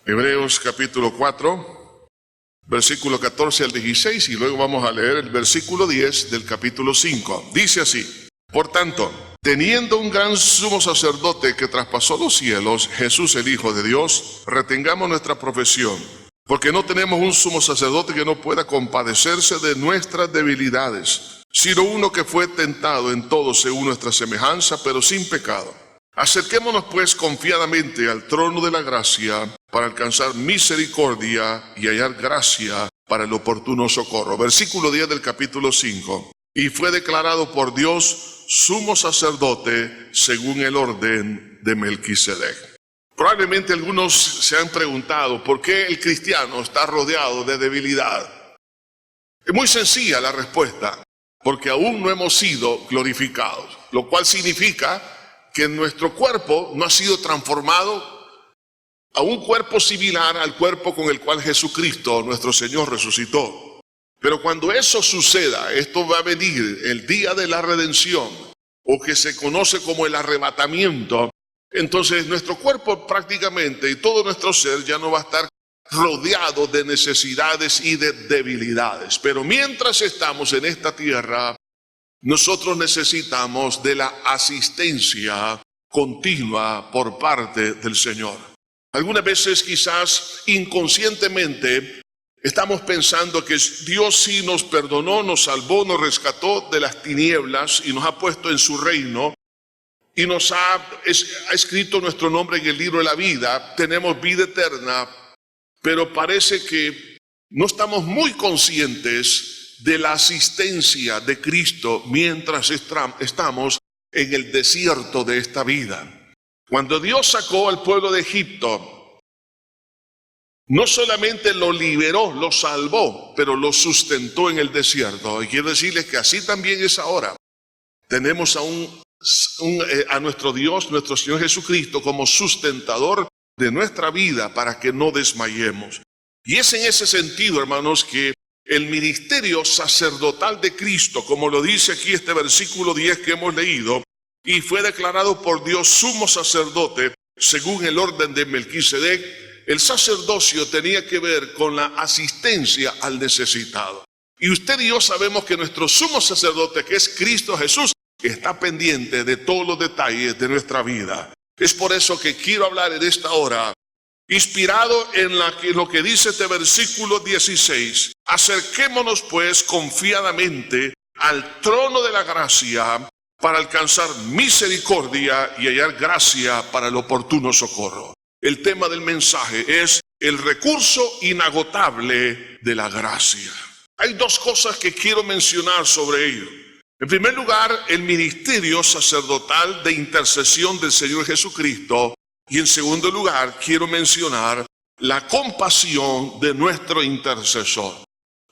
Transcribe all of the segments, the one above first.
Hebreos capítulo 4, versículo 14 al 16, y luego vamos a leer el versículo 10 del capítulo 5. Dice así: Por tanto, teniendo un gran sumo sacerdote que traspasó los cielos, Jesús el Hijo de Dios, retengamos nuestra profesión, porque no tenemos un sumo sacerdote que no pueda compadecerse de nuestras debilidades, sino uno que fue tentado en todo según nuestra semejanza, pero sin pecado. Acerquémonos pues confiadamente al trono de la gracia para alcanzar misericordia y hallar gracia para el oportuno socorro. Versículo 10 del capítulo 5. Y fue declarado por Dios sumo sacerdote según el orden de Melquisedec. Probablemente algunos se han preguntado por qué el cristiano está rodeado de debilidad. Es muy sencilla la respuesta: porque aún no hemos sido glorificados, lo cual significa que nuestro cuerpo no ha sido transformado a un cuerpo similar al cuerpo con el cual Jesucristo, nuestro Señor, resucitó. Pero cuando eso suceda, esto va a venir el día de la redención, o que se conoce como el arrebatamiento. Entonces nuestro cuerpo prácticamente y todo nuestro ser ya no va a estar rodeado de necesidades y de debilidades. Pero mientras estamos en esta tierra, nosotros necesitamos de la asistencia continua por parte del Señor. Algunas veces quizás inconscientemente estamos pensando que Dios sí nos perdonó, nos salvó, nos rescató de las tinieblas y nos ha puesto en su reino y nos ha escrito nuestro nombre en el libro de la vida. Tenemos vida eterna, pero parece que no estamos muy conscientes de la asistencia de Cristo mientras estamos en el desierto de esta vida. Cuando Dios sacó al pueblo de Egipto, no solamente lo liberó, lo salvó, pero lo sustentó en el desierto. Y quiero decirles que así también es ahora. Tenemos a nuestro Dios, nuestro Señor Jesucristo, como sustentador de nuestra vida para que no desmayemos. Y es en ese sentido, hermanos, que el ministerio sacerdotal de Cristo, como lo dice aquí este versículo 10 que hemos leído, y fue declarado por Dios sumo sacerdote según el orden de Melquisedec, el sacerdocio tenía que ver con la asistencia al necesitado. Y usted y yo sabemos que nuestro sumo sacerdote, que es Cristo Jesús, está pendiente de todos los detalles de nuestra vida. Es por eso que quiero hablar en esta hora, inspirado en lo que dice este versículo 16. Acerquémonos pues confiadamente al trono de la gracia para alcanzar misericordia y hallar gracia para el oportuno socorro. El tema del mensaje es el recurso inagotable de la gracia. Hay dos cosas que quiero mencionar sobre ello. En primer lugar, el ministerio sacerdotal de intercesión del Señor Jesucristo. Y en segundo lugar, quiero mencionar la compasión de nuestro intercesor.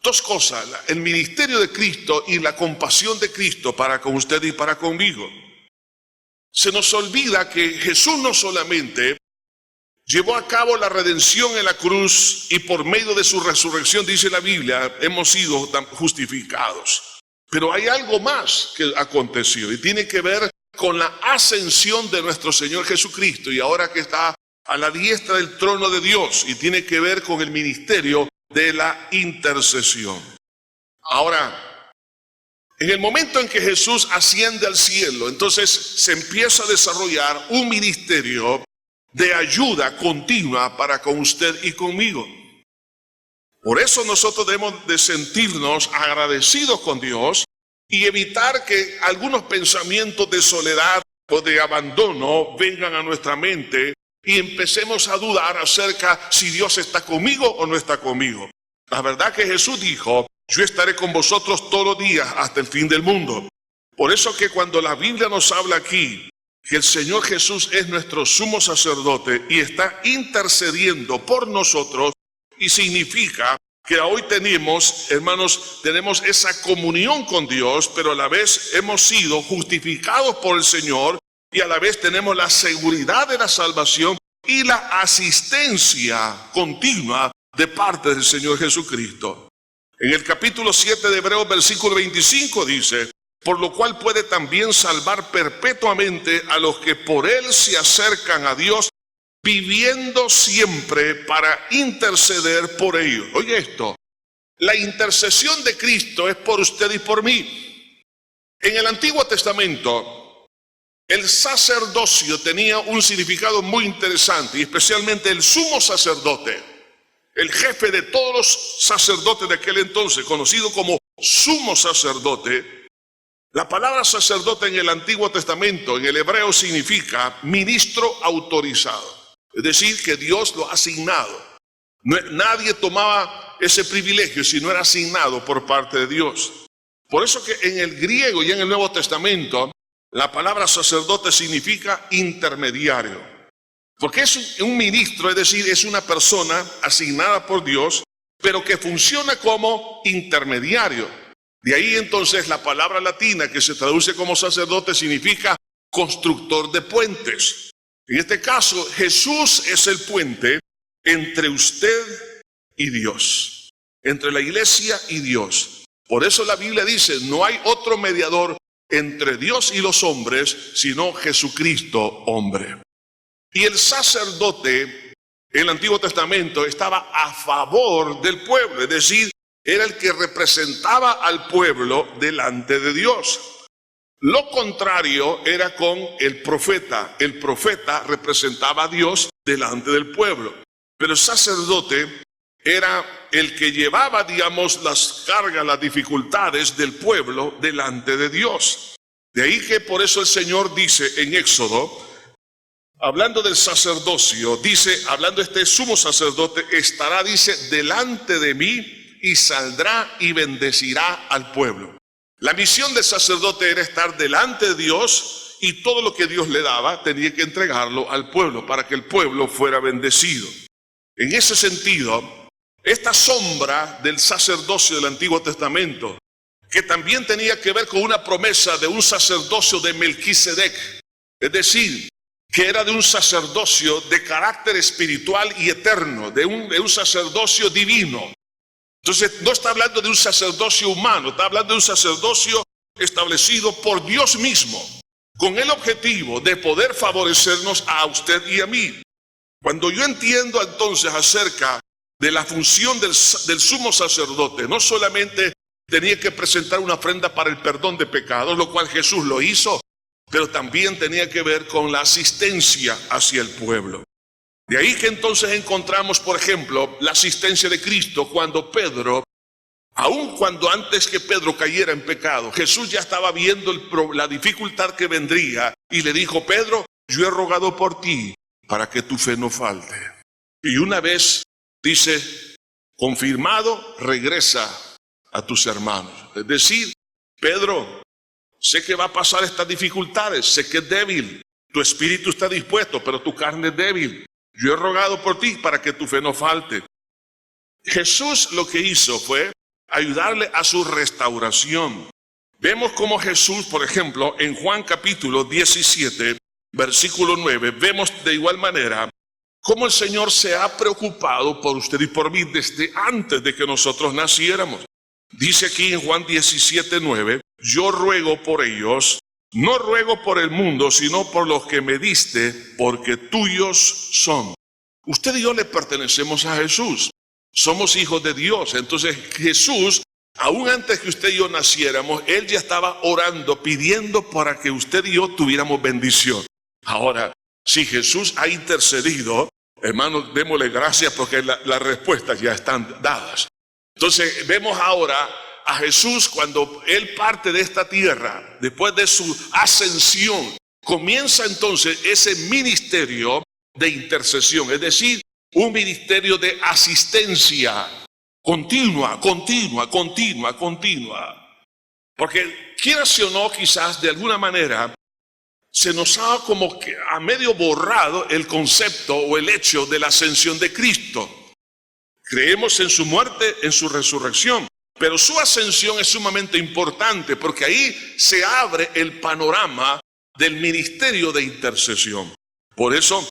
Dos cosas: el ministerio de Cristo y la compasión de Cristo para con usted y para conmigo. Se nos olvida que Jesús no solamente llevó a cabo la redención en la cruz y por medio de su resurrección, dice la Biblia, hemos sido justificados. Pero hay algo más que aconteció y tiene que ver con la ascensión de nuestro Señor Jesucristo, y ahora que está a la diestra del trono de Dios, y tiene que ver con el ministerio de la intercesión. Ahora, en el momento en que Jesús asciende al cielo, entonces se empieza a desarrollar un ministerio de ayuda continua para con usted y conmigo. Por eso nosotros debemos de sentirnos agradecidos con Dios y evitar que algunos pensamientos de soledad o de abandono vengan a nuestra mente y empecemos a dudar acerca si Dios está conmigo o no está conmigo. La verdad que Jesús dijo: yo estaré con vosotros todos los días hasta el fin del mundo. Por eso que cuando la Biblia nos habla aquí que el Señor Jesús es nuestro sumo sacerdote y está intercediendo por nosotros, y significa que hoy tenemos, hermanos, tenemos esa comunión con Dios, pero a la vez hemos sido justificados por el Señor y a la vez tenemos la seguridad de la salvación y la asistencia continua de parte del Señor Jesucristo. En el capítulo 7 de Hebreos, versículo 25 dice: por lo cual puede también salvar perpetuamente a los que por él se acercan a Dios, viviendo siempre para interceder por ellos. Oye esto, la intercesión de Cristo es por usted y por mí. En el Antiguo Testamento, el sacerdocio tenía un significado muy interesante, y especialmente el sumo sacerdote, el jefe de todos los sacerdotes de aquel entonces, conocido como sumo sacerdote. La palabra sacerdote en el Antiguo Testamento, en el hebreo, significa ministro autorizado. Es decir, que Dios lo ha asignado. Nadie tomaba ese privilegio si no era asignado por parte de Dios. Por eso que en el griego y en el Nuevo Testamento, la palabra sacerdote significa intermediario. Porque es un ministro, es decir, es una persona asignada por Dios, pero que funciona como intermediario. De ahí entonces la palabra latina que se traduce como sacerdote significa constructor de puentes. En este caso, Jesús es el puente entre usted y Dios, entre la iglesia y Dios. Por eso la Biblia dice, no hay otro mediador entre Dios y los hombres, sino Jesucristo hombre. Y el sacerdote en el Antiguo Testamento estaba a favor del pueblo, es decir, era el que representaba al pueblo delante de Dios. Lo contrario era con el profeta. El profeta representaba a Dios delante del pueblo. Pero el sacerdote era el que llevaba, digamos, las cargas, las dificultades del pueblo delante de Dios. De ahí que por eso el Señor dice en Éxodo, hablando del sacerdocio, dice, hablando de este sumo sacerdote, estará, dice, delante de mí y saldrá y bendecirá al pueblo. La misión del sacerdote era estar delante de Dios y todo lo que Dios le daba tenía que entregarlo al pueblo para que el pueblo fuera bendecido. En ese sentido, esta sombra del sacerdocio del Antiguo Testamento, que también tenía que ver con una promesa de un sacerdocio de Melquisedec, es decir, que era de un sacerdocio de carácter espiritual y eterno, de un sacerdocio divino. Entonces no está hablando de un sacerdocio humano, está hablando de un sacerdocio establecido por Dios mismo, con el objetivo de poder favorecernos a usted y a mí. Cuando yo entiendo entonces acerca de la función del sumo sacerdote, no solamente tenía que presentar una ofrenda para el perdón de pecados, lo cual Jesús lo hizo, pero también tenía que ver con la asistencia hacia el pueblo. De ahí que entonces encontramos, por ejemplo, la asistencia de Cristo cuando Pedro, aun cuando antes que Pedro cayera en pecado, Jesús ya estaba viendo la dificultad que vendría y le dijo, Pedro, yo he rogado por ti para que tu fe no falte. Y una vez, dice, confirmado, regresa a tus hermanos. Es decir, Pedro, sé que va a pasar estas dificultades, sé que es débil, tu espíritu está dispuesto, pero tu carne es débil. Yo he rogado por ti para que tu fe no falte. Jesús lo que hizo fue ayudarle a su restauración. Vemos como Jesús, por ejemplo, en Juan capítulo 17, versículo 9, vemos de igual manera cómo el Señor se ha preocupado por usted y por mí desde antes de que nosotros naciéramos. Dice aquí en Juan 17, 9, yo ruego por ellos, no ruego por el mundo, sino por los que me diste, porque tuyos son. Usted y yo le pertenecemos a Jesús. Somos hijos de Dios. Entonces Jesús, aún antes que usted y yo naciéramos, Él ya estaba orando, pidiendo para que usted y yo tuviéramos bendición. Ahora, si Jesús ha intercedido, hermanos, démosle gracias porque las respuestas ya están dadas. Entonces vemos ahora a Jesús cuando Él parte de esta tierra, después de su ascensión, comienza entonces ese ministerio de intercesión, es decir, un ministerio de asistencia continua. Porque quieras o no, quizás de alguna manera se nos ha como que a medio borrado el concepto o el hecho de la ascensión de Cristo. Creemos en su muerte, en su resurrección, pero su ascensión es sumamente importante porque ahí se abre el panorama del ministerio de intercesión. Por eso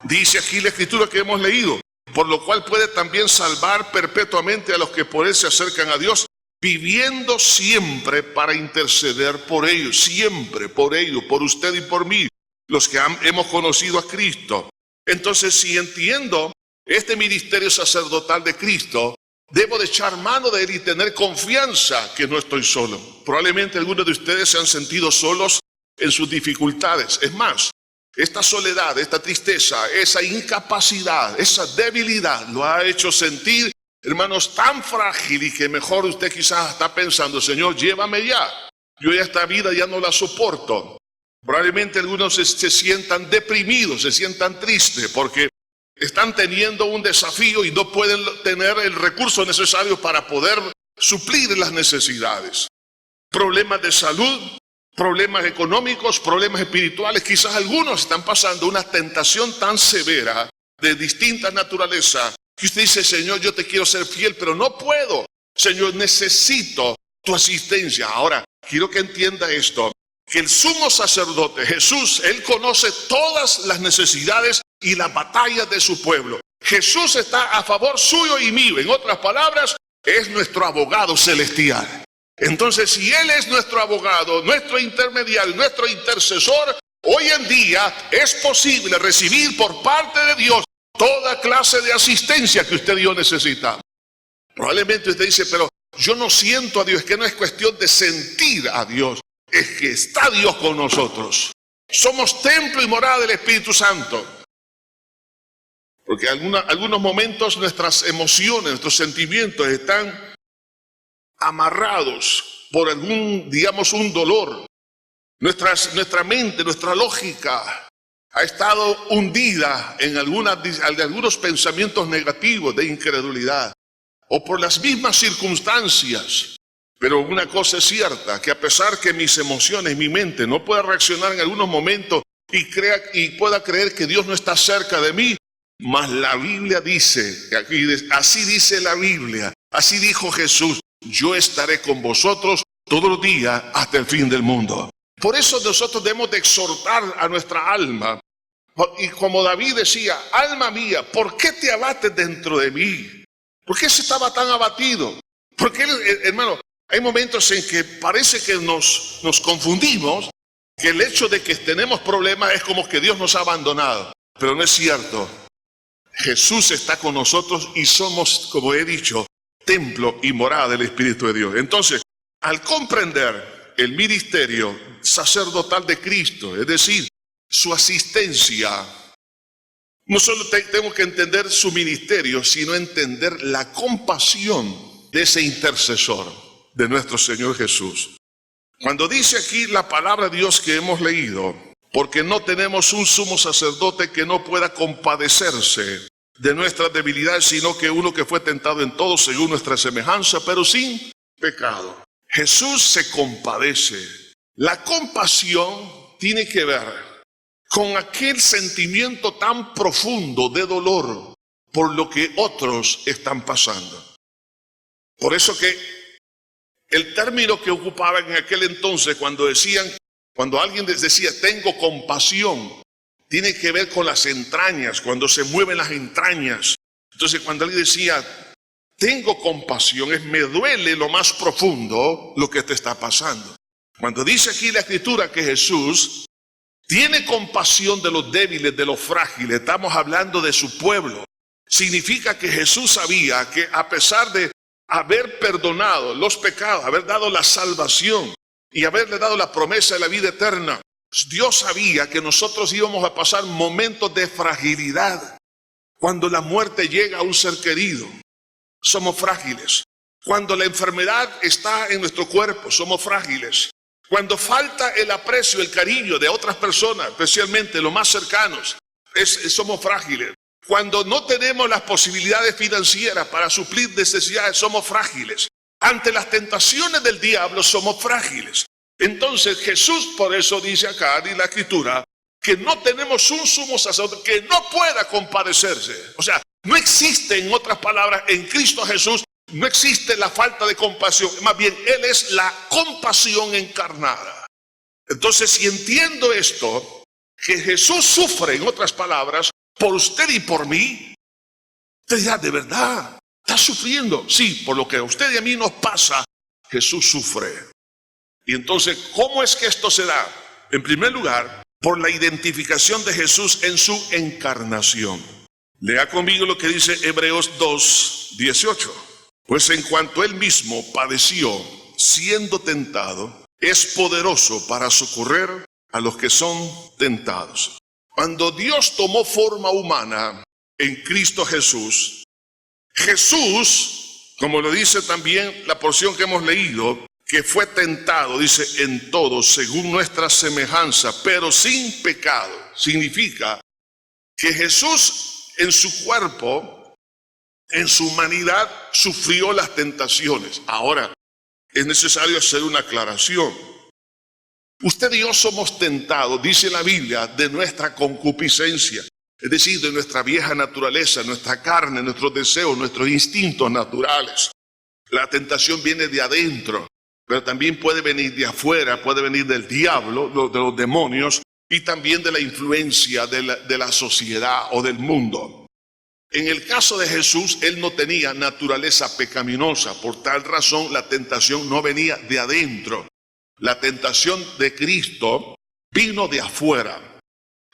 dice aquí la escritura que hemos leído, por lo cual puede también salvar perpetuamente a los que por él se acercan a Dios, viviendo siempre para interceder por ellos, siempre por ellos, por usted y por mí, los que hemos conocido a Cristo. Entonces, si entiendo este ministerio sacerdotal de Cristo, debo de echar mano de él y tener confianza que no estoy solo. Probablemente algunos de ustedes se han sentido solos en sus dificultades. Es más, esta soledad, esta tristeza, esa incapacidad, esa debilidad lo ha hecho sentir, hermanos, tan frágil y que mejor usted quizás está pensando, Señor, llévame ya. Yo ya esta vida ya no la soporto. Probablemente algunos se sientan deprimidos, se sientan tristes porque están teniendo un desafío y no pueden tener el recurso necesario para poder suplir las necesidades. Problemas de salud, problemas económicos, problemas espirituales. Quizás algunos están pasando una tentación tan severa de distinta naturaleza que usted dice, Señor, yo te quiero ser fiel, pero no puedo. Señor, necesito tu asistencia. Ahora, quiero que entienda esto, que el sumo sacerdote Jesús, él conoce todas las necesidades y las batallas de su pueblo. Jesús está a favor suyo y mío. En otras palabras, es nuestro abogado celestial. Entonces, si él es nuestro abogado, nuestro intermediario, nuestro intercesor, hoy en día es posible recibir por parte de Dios toda clase de asistencia que usted y yo necesita. Probablemente usted dice, pero yo no siento a Dios. Es que no es cuestión de sentir a Dios, es que está Dios con nosotros. Somos templo y morada del Espíritu Santo. Porque en algunos momentos nuestras emociones, nuestros sentimientos están amarrados por algún, digamos, un dolor. Nuestra mente, nuestra lógica ha estado hundida en algunos pensamientos negativos de incredulidad o por las mismas circunstancias. Pero una cosa es cierta, que a pesar que mis emociones, mi mente no pueda reaccionar en algunos momentos y pueda creer que Dios no está cerca de mí, mas la Biblia dice, así dice la Biblia, así dijo Jesús, yo estaré con vosotros todos los días hasta el fin del mundo. Por eso nosotros debemos de exhortar a nuestra alma. Y como David decía, alma mía, ¿por qué te abates dentro de mí? ¿Por qué se estaba tan abatido? Porque, hermano, hay momentos en que parece que nos confundimos, que el hecho de que tenemos problemas es como que Dios nos ha abandonado. Pero no es cierto. Jesús está con nosotros y somos, como he dicho, templo y morada del Espíritu de Dios. Entonces, al comprender el ministerio sacerdotal de Cristo, es decir, su asistencia, no solo tengo que entender su ministerio, sino entender la compasión de ese intercesor, de nuestro Señor Jesús. Cuando dice aquí la palabra de Dios que hemos leído, porque no tenemos un sumo sacerdote que no pueda compadecerse de nuestras debilidades, sino que uno que fue tentado en todo según nuestra semejanza, pero sin pecado. Jesús se compadece. La compasión tiene que ver con aquel sentimiento tan profundo de dolor por lo que otros están pasando. Por eso que el término que ocupaban en aquel entonces cuando alguien les decía tengo compasión, tiene que ver con las entrañas, cuando se mueven las entrañas. Entonces cuando alguien decía tengo compasión, me duele lo más profundo lo que te está pasando. Cuando dice aquí la Escritura que Jesús tiene compasión de los débiles, de los frágiles, estamos hablando de su pueblo. Significa que Jesús sabía que a pesar de haber perdonado los pecados, haber dado la salvación y haberle dado la promesa de la vida eterna, Dios sabía que nosotros íbamos a pasar momentos de fragilidad. Cuando la muerte llega a un ser querido, somos frágiles. Cuando la enfermedad está en nuestro cuerpo, somos frágiles. Cuando falta el aprecio, el cariño de otras personas, especialmente los más cercanos, somos frágiles. Cuando no tenemos las posibilidades financieras para suplir necesidades, somos frágiles. Ante las tentaciones del diablo, somos frágiles. Entonces Jesús, por eso dice acá en la Escritura, que no tenemos un sumo sacerdote que no pueda compadecerse. O sea, no existe, en otras palabras, en Cristo Jesús, no existe la falta de compasión. Más bien, Él es la compasión encarnada. Entonces, si entiendo esto, que Jesús sufre, en otras palabras, por usted y por mí, usted dirá, ¿de verdad está sufriendo? Sí, por lo que a usted y a mí nos pasa, Jesús sufre. Y entonces, ¿cómo es que esto se da? En primer lugar, por la identificación de Jesús en su encarnación. Lea conmigo lo que dice Hebreos 2:18. Pues en cuanto él mismo padeció siendo tentado, es poderoso para socorrer a los que son tentados. Cuando Dios tomó forma humana en Cristo Jesús, Jesús, como lo dice también la porción que hemos leído, que fue tentado, dice, en todo, según nuestra semejanza, pero sin pecado. Significa que Jesús en su cuerpo, en su humanidad, sufrió las tentaciones. Ahora, es necesario hacer una aclaración. Usted y yo somos tentados, dice la Biblia, de nuestra concupiscencia, es decir, de nuestra vieja naturaleza, nuestra carne, nuestros deseos, nuestros instintos naturales. La tentación viene de adentro, pero también puede venir de afuera, puede venir del diablo, de los demonios, y también de la influencia de la sociedad o del mundo. En el caso de Jesús, él no tenía naturaleza pecaminosa, por tal razón la tentación no venía de adentro. La tentación de Cristo vino de afuera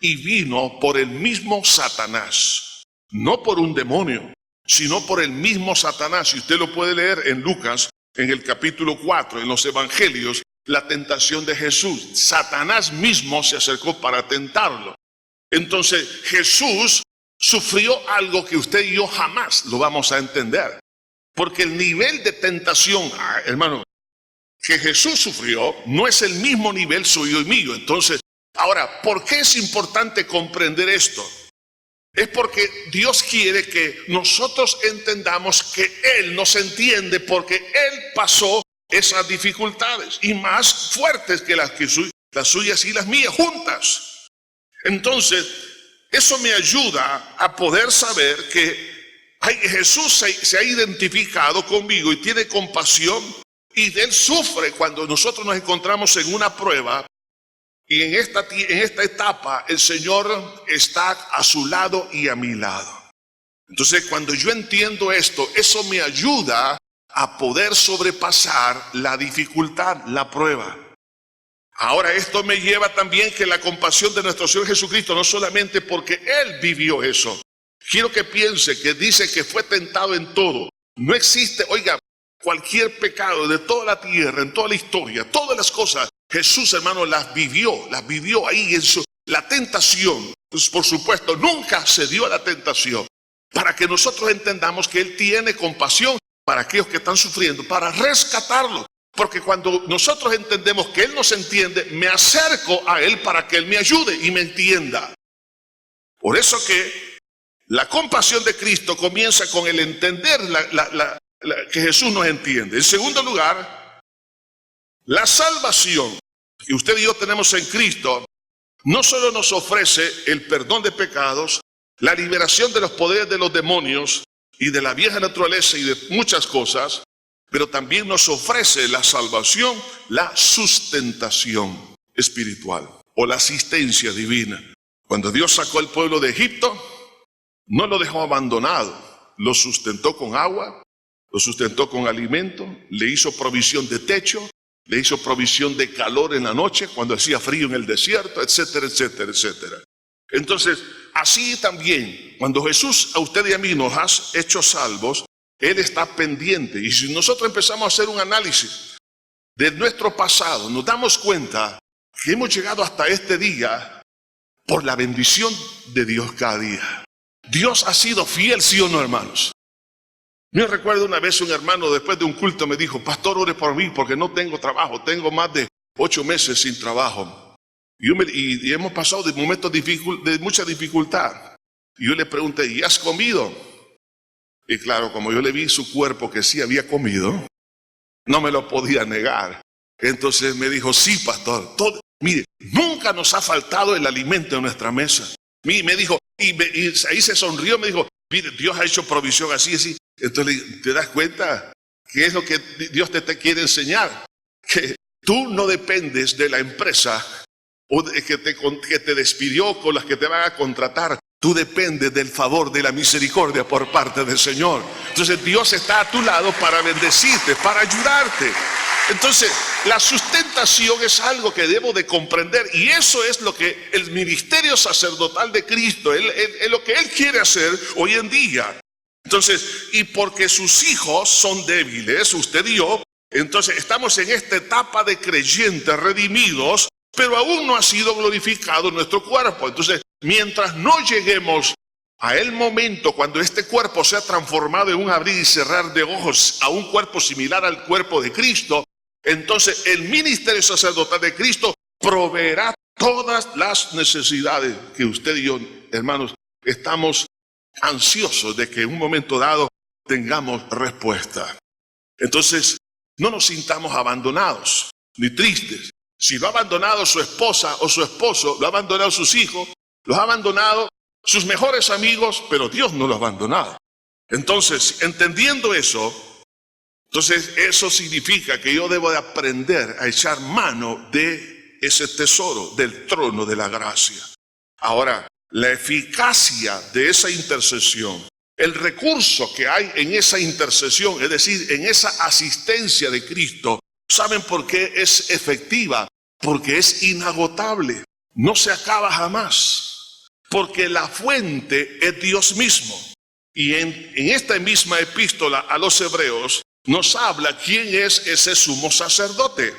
y vino por el mismo Satanás, no por un demonio, sino por el mismo Satanás. Y usted lo puede leer en Lucas, en el capítulo 4, en los evangelios, la tentación de Jesús. Satanás mismo se acercó para tentarlo. Entonces Jesús sufrió algo que usted y yo jamás lo vamos a entender, porque el nivel de tentación, hermano, que Jesús sufrió no es el mismo nivel suyo y mío. Entonces, ahora, ¿por qué es importante comprender esto? Es porque Dios quiere que nosotros entendamos que Él nos entiende, porque Él pasó esas dificultades y más fuertes que las suyas y las mías juntas. Entonces, eso me ayuda a poder saber que Jesús se ha identificado conmigo y tiene compasión, y Él sufre cuando nosotros nos encontramos en una prueba. Y en esta etapa el Señor está a su lado y a mi lado. Entonces, cuando yo entiendo esto, eso me ayuda a poder sobrepasar la dificultad, la prueba. Ahora, esto me lleva también que la compasión de nuestro Señor Jesucristo, no solamente porque Él vivió eso. Quiero que piense que dice que fue tentado en todo. No existe, oiga, cualquier pecado de toda la tierra, en toda la historia, todas las cosas, Jesús, hermano, las vivió ahí en la tentación. Pues, por supuesto, nunca cedió a la tentación, para que nosotros entendamos que Él tiene compasión para aquellos que están sufriendo, para rescatarlos. Porque cuando nosotros entendemos que Él nos entiende, me acerco a Él para que Él me ayude y me entienda. Por eso que la compasión de Cristo comienza con el entender que Jesús nos entiende. En segundo lugar, la salvación que usted y yo tenemos en Cristo no solo nos ofrece el perdón de pecados, la liberación de los poderes de los demonios y de la vieja naturaleza y de muchas cosas, pero también nos ofrece la salvación, la sustentación espiritual o la asistencia divina. Cuando Dios sacó al pueblo de Egipto, no lo dejó abandonado, lo sustentó con agua, lo sustentó con alimento, le hizo provisión de techo, le hizo provisión de calor en la noche cuando hacía frío en el desierto, etcétera, etcétera, etcétera. Entonces, así también, cuando Jesús a usted y a mí nos ha hecho salvos, Él está pendiente. Y si nosotros empezamos a hacer un análisis de nuestro pasado, nos damos cuenta que hemos llegado hasta este día por la bendición de Dios cada día. Dios ha sido fiel, ¿sí o no, hermanos? Yo recuerdo una vez un hermano después de un culto me dijo: pastor, ore por mí porque no tengo trabajo, tengo más de 8 meses sin trabajo. Y hemos pasado de momentos de mucha dificultad. Y yo le pregunté: ¿y has comido? Y claro, como yo le vi su cuerpo que sí había comido, no me lo podía negar. Entonces me dijo: sí, pastor, mire, nunca nos ha faltado el alimento en nuestra mesa. Me dijo, y ahí se sonrió, me dijo: mire, Dios ha hecho provisión así, así. Entonces, ¿te das cuenta qué es lo que Dios te quiere enseñar? Que tú no dependes de la empresa o de que te despidió, con las que te van a contratar. Tú dependes del favor, de la misericordia por parte del Señor. Entonces Dios está a tu lado para bendecirte, para ayudarte. Entonces, la sustentación es algo que debo de comprender, y eso es lo que el ministerio sacerdotal de Cristo, es lo que Él quiere hacer hoy en día. Entonces, y porque sus hijos son débiles, usted y yo, entonces estamos en esta etapa de creyentes redimidos, pero aún no ha sido glorificado nuestro cuerpo. Entonces, mientras no lleguemos a el momento cuando este cuerpo sea transformado en un abrir y cerrar de ojos a un cuerpo similar al cuerpo de Cristo, entonces el ministerio sacerdotal de Cristo proveerá todas las necesidades que usted y yo, hermanos, estamos ansiosos de que en un momento dado tengamos respuesta. Entonces, no nos sintamos abandonados ni tristes. Si lo ha abandonado su esposa o su esposo, lo ha abandonado sus hijos, lo ha abandonado sus mejores amigos, pero Dios no lo ha abandonado. Entonces, entendiendo eso, entonces eso significa que yo debo de aprender a echar mano de ese tesoro, del trono de la gracia. Ahora, la eficacia de esa intercesión, el recurso que hay en esa intercesión, es decir, en esa asistencia de Cristo, ¿saben por qué es efectiva? Porque es inagotable, no se acaba jamás, porque la fuente es Dios mismo. Y en esta misma epístola a los Hebreos nos habla quién es ese sumo sacerdote.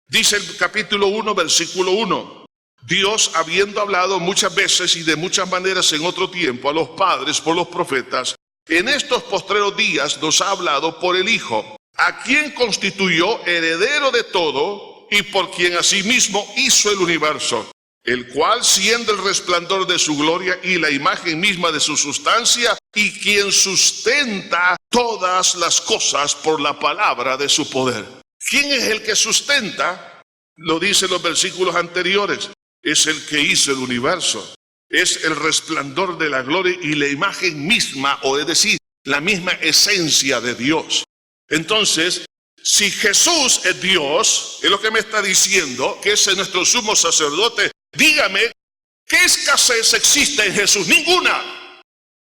Dice el capítulo 1, versículo 1. Dios, habiendo hablado muchas veces y de muchas maneras en otro tiempo a los padres por los profetas, en estos postreros días nos ha hablado por el Hijo, a quien constituyó heredero de todo y por quien asimismo hizo el universo, el cual, siendo el resplandor de su gloria y la imagen misma de su sustancia, y quien sustenta todas las cosas por la palabra de su poder. ¿Quién es el que sustenta? Lo dicen los versículos anteriores. Es el que hizo el universo. Es el resplandor de la gloria y la imagen misma, o es decir, la misma esencia de Dios. Entonces, si Jesús es Dios, es lo que me está diciendo, que es nuestro sumo sacerdote, dígame, ¿qué escasez existe en Jesús? Ninguna.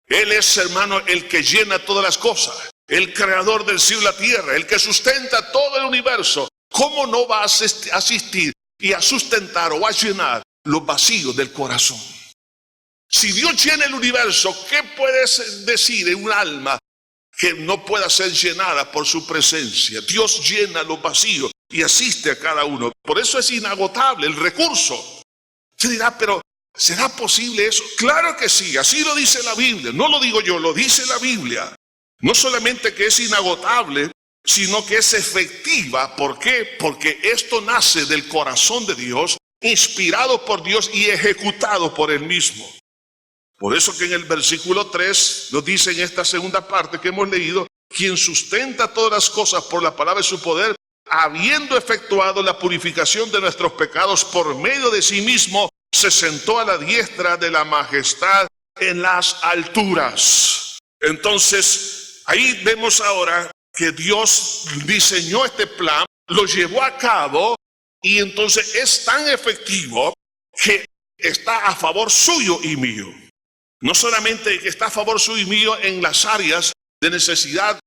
Él es, hermano, el que llena todas las cosas, el creador del cielo y la tierra, el que sustenta todo el universo. ¿Cómo no va a asistir y a sustentar o a llenar los vacíos del corazón? Si Dios llena el universo, ¿qué puedes decir en un alma que no pueda ser llenada por su presencia? Dios llena los vacíos y asiste a cada uno. Por eso es inagotable el recurso. Se dirá, pero ¿será posible eso? Claro que sí, así lo dice la Biblia. No lo digo yo, lo dice la Biblia. No solamente que es inagotable, sino que es efectiva. ¿Por qué? Porque esto nace del corazón de Dios, inspirado por Dios y ejecutado por Él mismo. Por eso que en el versículo 3 nos dice en esta segunda parte que hemos leído, quien sustenta todas las cosas por la palabra de su poder, habiendo efectuado la purificación de nuestros pecados por medio de sí mismo, se sentó a la diestra de la majestad en las alturas. Entonces, ahí vemos ahora que Dios diseñó este plan, lo llevó a cabo, y entonces es tan efectivo que está a favor suyo y mío. No solamente que está a favor suyo y mío en las áreas de necesidad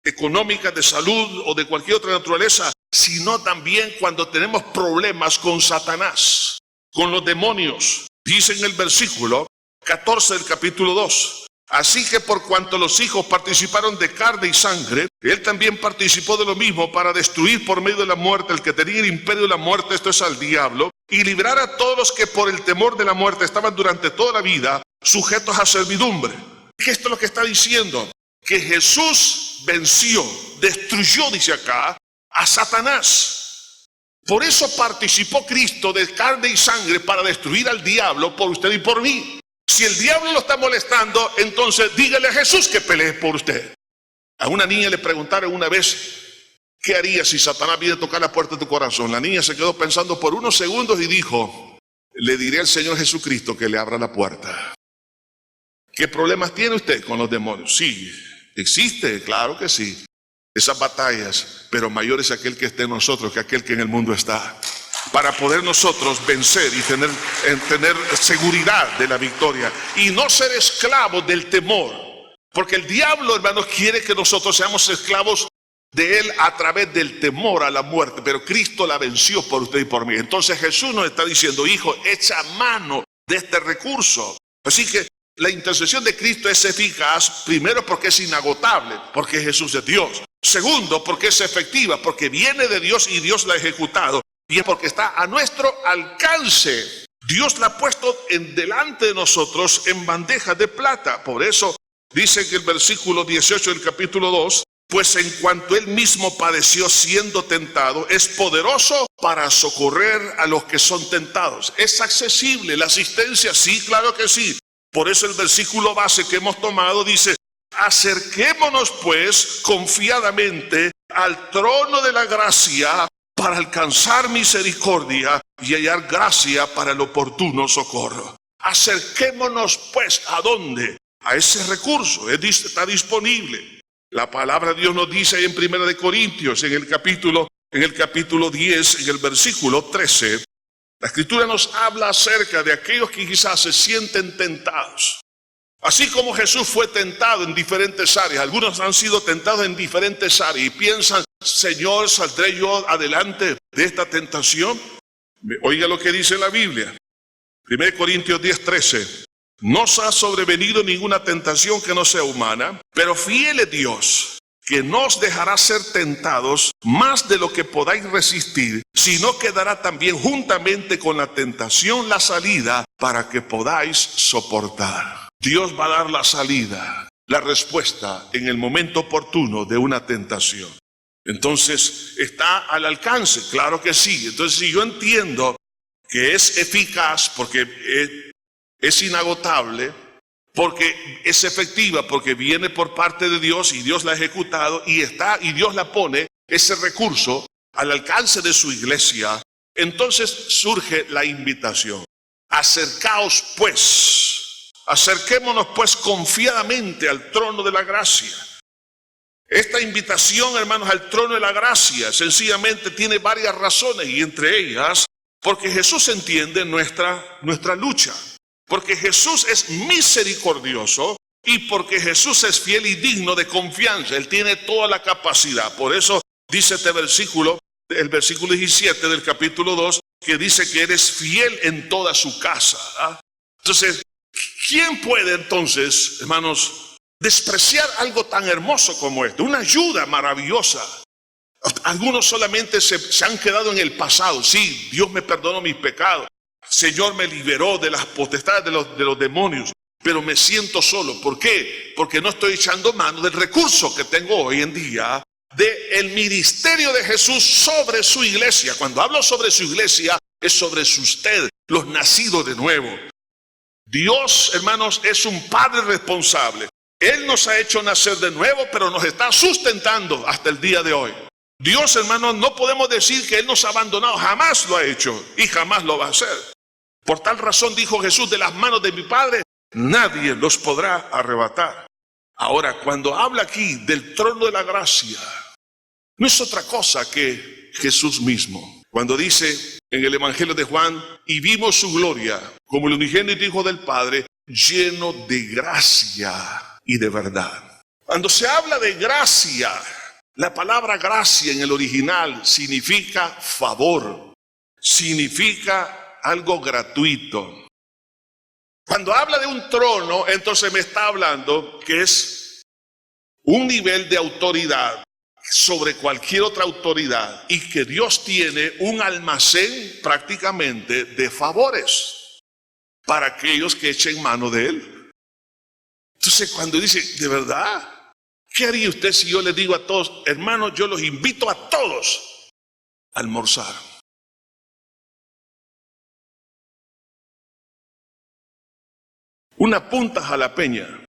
económica, de salud o de cualquier otra naturaleza, sino también cuando tenemos problemas con Satanás, con los demonios. Dice en el versículo 14 del capítulo 2, así que por cuanto los hijos participaron de carne y sangre, él también participó de lo mismo para destruir por medio de la muerte el que tenía el imperio de la muerte, esto es al diablo, y librar a todos los que por el temor de la muerte estaban durante toda la vida sujetos a servidumbre. ¿Qué esto es lo que está diciendo? Que Jesús venció, destruyó, dice acá, a Satanás. Por eso participó Cristo de carne y sangre para destruir al diablo por usted y por mí. Si el diablo lo está molestando, entonces dígale a Jesús que pelee por usted. A una niña le preguntaron una vez, ¿qué haría si Satanás viene a tocar la puerta de tu corazón? La niña se quedó pensando por unos segundos y dijo, le diré al Señor Jesucristo que le abra la puerta. ¿Qué problemas tiene usted con los demonios? Sí, existe, claro que sí, esas batallas, pero mayor es aquel que esté en nosotros que aquel que en el mundo está. Para poder nosotros vencer y tener seguridad de la victoria y no ser esclavos del temor. Porque el diablo, hermanos, quiere que nosotros seamos esclavos de él a través del temor a la muerte, pero Cristo la venció por usted y por mí. Entonces Jesús nos está diciendo, hijo, echa mano de este recurso. Así que la intercesión de Cristo es eficaz, primero porque es inagotable, porque Jesús es Dios. Segundo, porque es efectiva, porque viene de Dios y Dios la ha ejecutado. Y es porque está a nuestro alcance. Dios la ha puesto delante de nosotros en bandejas de plata. Por eso dice que el versículo 18 del capítulo 2, pues en cuanto él mismo padeció siendo tentado, es poderoso para socorrer a los que son tentados. Es accesible la asistencia, sí, claro que sí. Por eso el versículo base que hemos tomado dice, acerquémonos pues confiadamente al trono de la gracia para alcanzar misericordia y hallar gracia para el oportuno socorro. Acerquémonos pues, ¿a dónde? A ese recurso, está disponible. La palabra de Dios nos dice en 1 Corintios, en el capítulo 10, en el versículo 13, la Escritura nos habla acerca de aquellos que quizás se sienten tentados. Así como Jesús fue tentado en diferentes áreas, algunos han sido tentados en diferentes áreas y piensan, Señor, ¿saldré yo adelante de esta tentación? Oiga lo que dice la Biblia. 1 Corintios 10, 13. No os ha sobrevenido ninguna tentación que no sea humana, pero fiel es Dios, que no os dejará ser tentados más de lo que podáis resistir, sino que dará también juntamente con la tentación la salida para que podáis soportar. Dios va a dar la salida, la respuesta en el momento oportuno de una tentación. Entonces, ¿está al alcance? Claro que sí. Entonces, si yo entiendo que es eficaz porque es inagotable, porque es efectiva, porque viene por parte de Dios y Dios la ha ejecutado y Dios la pone, ese recurso, al alcance de su iglesia, entonces surge la invitación. Acercaos pues, acerquémonos pues confiadamente al trono de la gracia. Esta invitación, hermanos, al trono de la gracia, sencillamente tiene varias razones y entre ellas, porque Jesús entiende nuestra lucha. Porque Jesús es misericordioso y porque Jesús es fiel y digno de confianza. Él tiene toda la capacidad. Por eso dice este versículo, el versículo 17 del capítulo 2, que dice que eres fiel en toda su casa. ¿Ah? Entonces, ¿quién puede entonces, hermanos, despreciar algo tan hermoso como esto? Una ayuda maravillosa. Algunos solamente se han quedado en el pasado. Sí, Dios me perdonó mis pecados. Señor me liberó de las potestades de los demonios, pero me siento solo. ¿Por qué? Porque no estoy echando mano del recurso que tengo hoy en día del ministerio de Jesús sobre su iglesia. Cuando hablo sobre su iglesia, es sobre usted, los nacidos de nuevo. Dios, hermanos, es un Padre responsable. Él nos ha hecho nacer de nuevo, pero nos está sustentando hasta el día de hoy. Dios, hermanos, no podemos decir que Él nos ha abandonado. Jamás lo ha hecho y jamás lo va a hacer. Por tal razón dijo Jesús, de las manos de mi Padre nadie los podrá arrebatar. Ahora, cuando habla aquí del trono de la gracia, no es otra cosa que Jesús mismo. Cuando dice en el Evangelio de Juan, y vimos su gloria como el unigénito Hijo del Padre, lleno de gracia y de verdad. Cuando se habla de gracia, la palabra gracia en el original significa favor, significa algo gratuito. Cuando habla de un trono, entonces me está hablando que es un nivel de autoridad sobre cualquier otra autoridad y que Dios tiene un almacén prácticamente de favores para aquellos que echen mano de Él. Entonces cuando dice, ¿de verdad? ¿Qué haría usted si yo le digo a todos, hermanos, yo los invito a todos a almorzar? Una punta jalapeña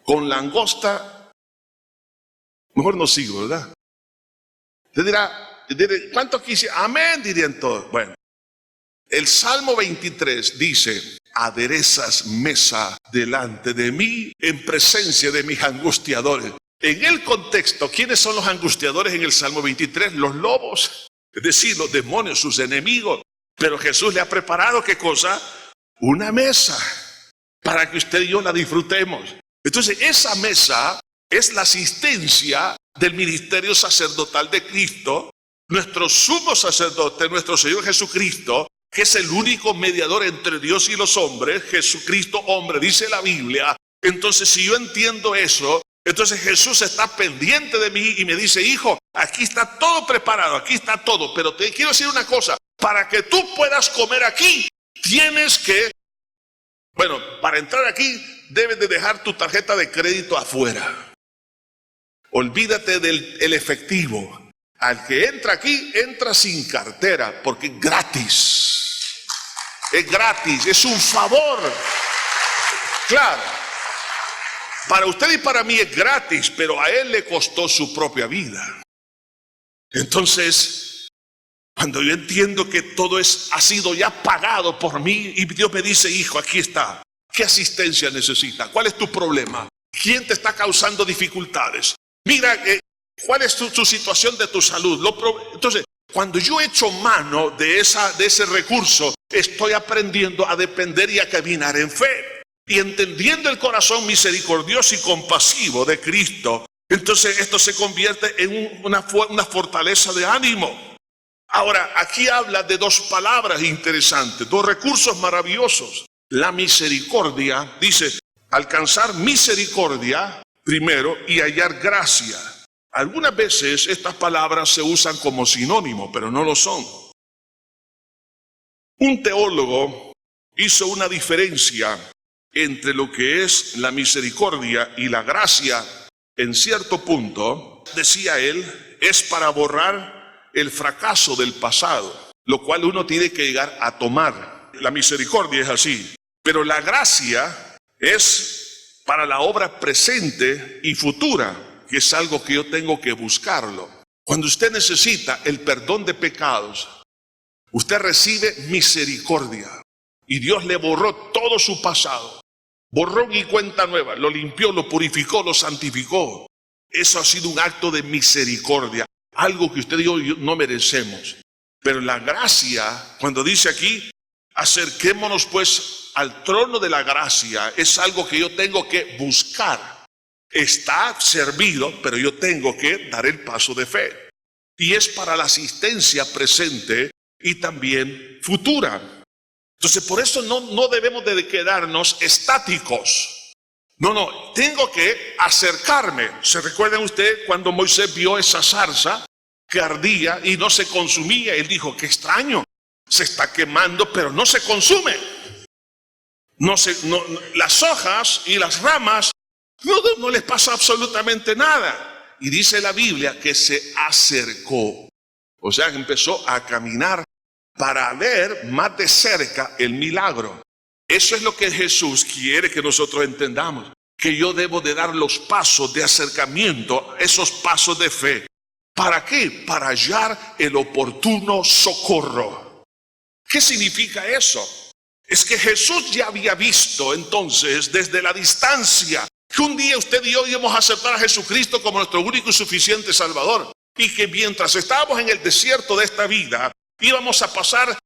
con langosta, mejor no sigo, ¿verdad? Usted dirá, ¿cuántos quise? Amén, dirían todos. Bueno, el Salmo 23 dice, aderezas mesa delante de mí en presencia de mis angustiadores. En el contexto, ¿quiénes son los angustiadores en el Salmo 23? Los lobos, es decir, los demonios, sus enemigos. Pero Jesús le ha preparado, ¿qué cosa? Una mesa para que usted y yo la disfrutemos. Entonces esa mesa es la asistencia del ministerio sacerdotal de Cristo, nuestro sumo sacerdote, nuestro Señor Jesucristo, que es el único mediador entre Dios y los hombres, Jesucristo hombre, dice la Biblia. Entonces, si yo entiendo eso, entonces Jesús está pendiente de mí y me dice: hijo, aquí está todo preparado, aquí está todo, pero te quiero decir una cosa: para que tú puedas comer aquí, tienes que, para entrar aquí, debes de dejar tu tarjeta de crédito afuera. Olvídate del efectivo. Al que entra aquí, entra sin cartera, porque es gratis. Es gratis, es un favor. Claro, para usted y para mí es gratis, pero a él le costó su propia vida. Entonces, cuando yo entiendo que todo ha sido ya pagado por mí, y Dios me dice: hijo, aquí está. ¿Qué asistencia necesita? ¿Cuál es tu problema? ¿Quién te está causando dificultades? Mira, ¿cuál es tu situación de tu salud? Entonces, cuando yo echo mano de ese recurso, estoy aprendiendo a depender y a caminar en fe. Y entendiendo el corazón misericordioso y compasivo de Cristo, entonces esto se convierte en una fortaleza de ánimo. Ahora, aquí habla de dos palabras interesantes, dos recursos maravillosos. La misericordia, dice, alcanzar misericordia primero y hallar gracia. Algunas veces estas palabras se usan como sinónimo, pero no lo son. Un teólogo hizo una diferencia entre lo que es la misericordia y la gracia. En cierto punto, decía él, es para borrar el fracaso del pasado, lo cual uno tiene que llegar a tomar. La misericordia es así, pero la gracia es para la obra presente y futura, que es algo que yo tengo que buscarlo. Cuando usted necesita el perdón de pecados, usted recibe misericordia y Dios le borró todo su pasado. Borrón y cuenta nueva, lo limpió, lo purificó, lo santificó. Eso ha sido un acto de misericordia, algo que usted y yo no merecemos. Pero la gracia, cuando dice aquí, acerquémonos pues al trono de la gracia, es algo que yo tengo que buscar. Está servido, pero yo tengo que dar el paso de fe. Y es para la asistencia presente y también futura. Entonces, por eso no debemos de quedarnos estáticos. No, tengo que acercarme. ¿Se recuerdan ustedes cuando Moisés vio esa zarza que ardía y no se consumía? Él dijo: qué extraño, se está quemando, pero no se consume. Las hojas y las ramas no les pasa absolutamente nada. Y dice la Biblia que se acercó. O sea, que empezó a caminar para ver más de cerca el milagro. Eso es lo que Jesús quiere que nosotros entendamos, que yo debo de dar los pasos de acercamiento, esos pasos de fe. ¿Para qué? Para hallar el oportuno socorro. ¿Qué significa eso? Es que Jesús ya había visto entonces desde la distancia que un día usted y yo íbamos a aceptar a Jesucristo como nuestro único y suficiente Salvador, y que mientras estábamos en el desierto de esta vida, íbamos a pasar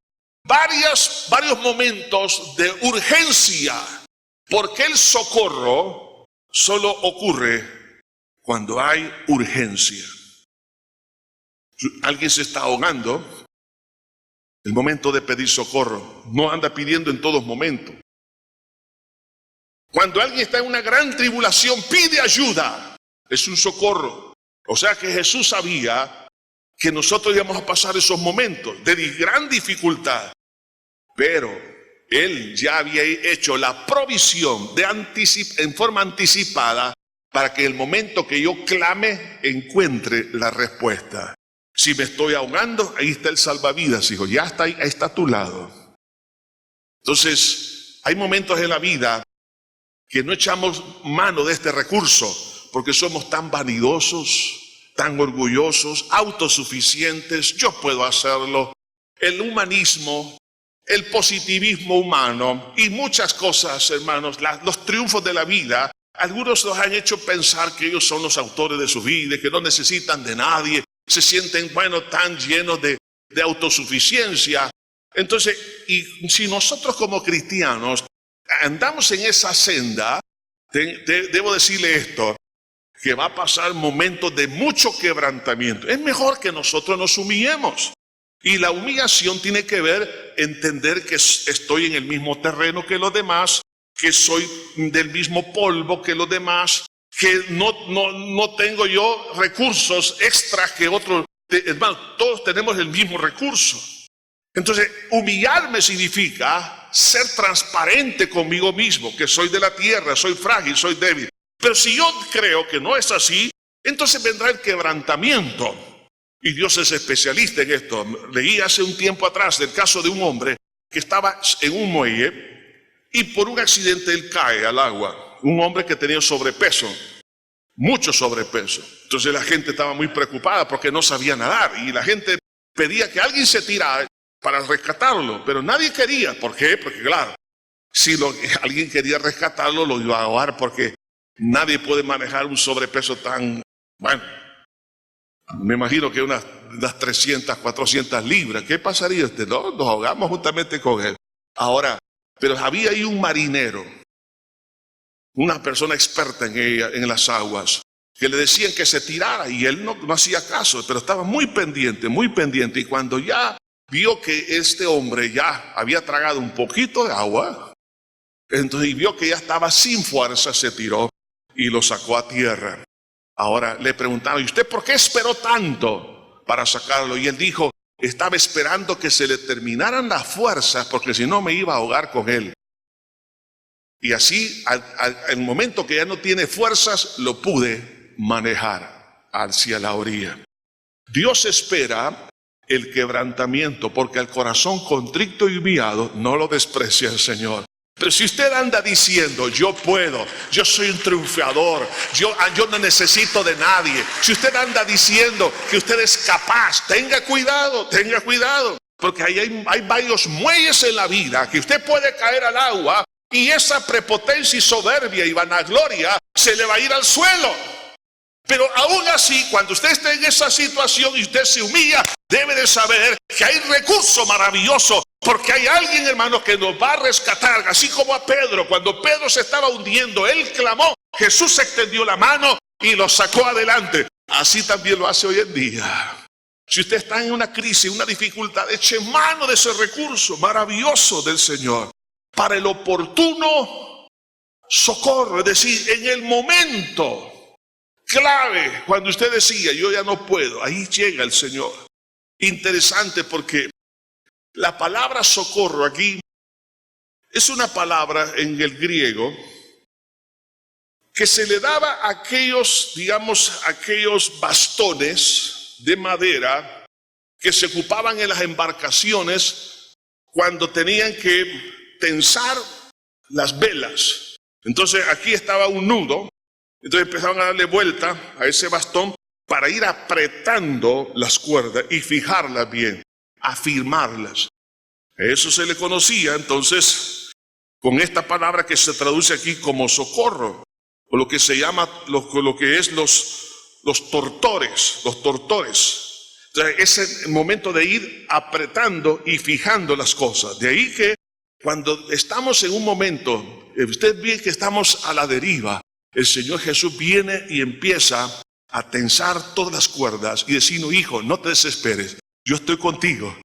varios momentos de urgencia, porque el socorro solo ocurre cuando hay urgencia. Alguien se está ahogando, el momento de pedir socorro, no anda pidiendo en todos momentos. Cuando alguien está en una gran tribulación, pide ayuda, es un socorro. O sea que Jesús sabía que nosotros íbamos a pasar esos momentos de gran dificultad, pero Él ya había hecho la provisión en forma anticipada para que el momento que yo clame encuentre la respuesta. Si me estoy ahogando, ahí está el salvavidas, hijo, ya está ahí está a tu lado. Entonces, hay momentos en la vida que no echamos mano de este recurso porque somos tan vanidosos, tan orgullosos, autosuficientes. Yo puedo hacerlo. El humanismo, el positivismo humano y muchas cosas, hermanos, los triunfos de la vida, algunos los han hecho pensar que ellos son los autores de su vida, que no necesitan de nadie, se sienten, tan llenos de autosuficiencia. Entonces, y si nosotros como cristianos andamos en esa senda, debo decirle esto, que va a pasar momentos de mucho quebrantamiento. Es mejor que nosotros nos humillemos. Y la humillación tiene que ver entender que estoy en el mismo terreno que los demás, que soy del mismo polvo que los demás, que no tengo yo recursos extras que otros. Hermano, todos tenemos el mismo recurso. Entonces, humillarme significa ser transparente conmigo mismo, que soy de la tierra, soy frágil, soy débil. Pero si yo creo que no es así, entonces vendrá el quebrantamiento. Y Dios es especialista en esto. Leí hace un tiempo atrás del caso de un hombre que estaba en un muelle y por un accidente él cae al agua. Un hombre que tenía sobrepeso, mucho sobrepeso. Entonces la gente estaba muy preocupada porque no sabía nadar y la gente pedía que alguien se tirara para rescatarlo, pero nadie quería. ¿Por qué? Porque claro, si alguien quería rescatarlo, lo iba a ahogar porque nadie puede manejar un sobrepeso tan, bueno, me imagino que unas 300, 400 libras. ¿Qué pasaría? No, nos ahogamos juntamente con él. Ahora, pero había ahí un marinero, una persona experta en las aguas, que le decían que se tirara y él no hacía caso, pero estaba muy pendiente, muy pendiente. Y cuando ya vio que este hombre ya había tragado un poquito de agua, entonces y vio que ya estaba sin fuerza, se tiró y lo sacó a tierra. Ahora le preguntaron, ¿y usted por qué esperó tanto para sacarlo? Y él dijo, estaba esperando que se le terminaran las fuerzas porque si no me iba a ahogar con él. Y así, al momento que ya no tiene fuerzas, lo pude manejar hacia la orilla. Dios espera el quebrantamiento porque al corazón contrito y humillado no lo desprecia el Señor. Pero si usted anda diciendo, yo puedo, yo soy un triunfador, yo no necesito de nadie. Si usted anda diciendo que usted es capaz, tenga cuidado, porque hay varios muelles en la vida que usted puede caer al agua y esa prepotencia y soberbia y vanagloria se le va a ir al suelo. Pero aún así, cuando usted esté en esa situación y usted se humilla, debe de saber que hay recurso maravilloso, porque hay alguien, hermano, que nos va a rescatar, así como a Pedro. Cuando Pedro se estaba hundiendo, él clamó, Jesús extendió la mano y lo sacó adelante. Así también lo hace hoy en día. Si usted está en una crisis, una dificultad, eche mano de ese recurso maravilloso del Señor para el oportuno socorro, es decir, en el momento clave, cuando usted decía, yo ya no puedo, ahí llega el Señor. Interesante porque la palabra socorro aquí es una palabra en el griego que se le daba a aquellos bastones de madera que se ocupaban en las embarcaciones cuando tenían que tensar las velas. Entonces aquí estaba un nudo. Entonces empezaron a darle vuelta a ese bastón para ir apretando las cuerdas y fijarlas bien, afirmarlas. Eso se le conocía entonces con esta palabra que se traduce aquí como socorro, o lo que se llama, lo que es los tortores. Entonces es el momento de ir apretando y fijando las cosas. De ahí que cuando estamos en un momento, usted ve que estamos a la deriva, el Señor Jesús viene y empieza a tensar todas las cuerdas y decir, no, hijo, no te desesperes, yo estoy contigo.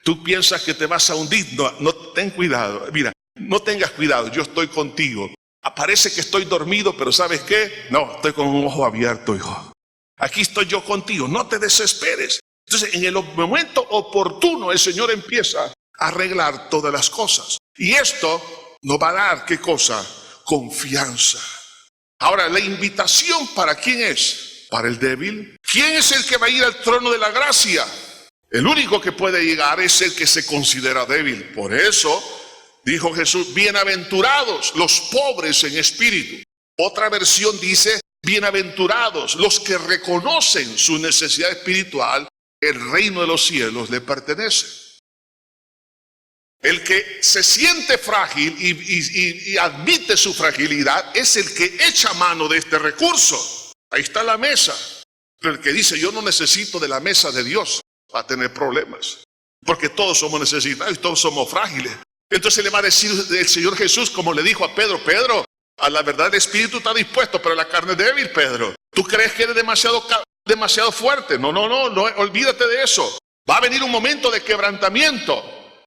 Tú piensas que te vas a hundir, no, ten cuidado, mira, no tengas cuidado, yo estoy contigo. Parece que estoy dormido, pero ¿sabes qué? No, estoy con un ojo abierto, hijo. Aquí estoy yo contigo, no te desesperes. Entonces, en el momento oportuno, el Señor empieza a arreglar todas las cosas. Y esto nos va a dar, ¿qué cosa? Confianza. Ahora, la invitación, ¿para quién es? Para el débil. ¿Quién es el que va a ir al trono de la gracia? El único que puede llegar es el que se considera débil. Por eso dijo Jesús, bienaventurados los pobres en espíritu. Otra versión dice, bienaventurados los que reconocen su necesidad espiritual, el reino de los cielos le pertenece. El que se siente frágil y admite su fragilidad es el que echa mano de este recurso. Ahí está la mesa. Pero el que dice, yo no necesito de la mesa de Dios, va a tener problemas. Porque todos somos necesitados y todos somos frágiles. Entonces le va a decir el Señor Jesús, como le dijo a Pedro, Pedro, a la verdad el espíritu está dispuesto, pero la carne es débil, Pedro. ¿Tú crees que eres demasiado fuerte? No, olvídate de eso. Va a venir un momento de quebrantamiento.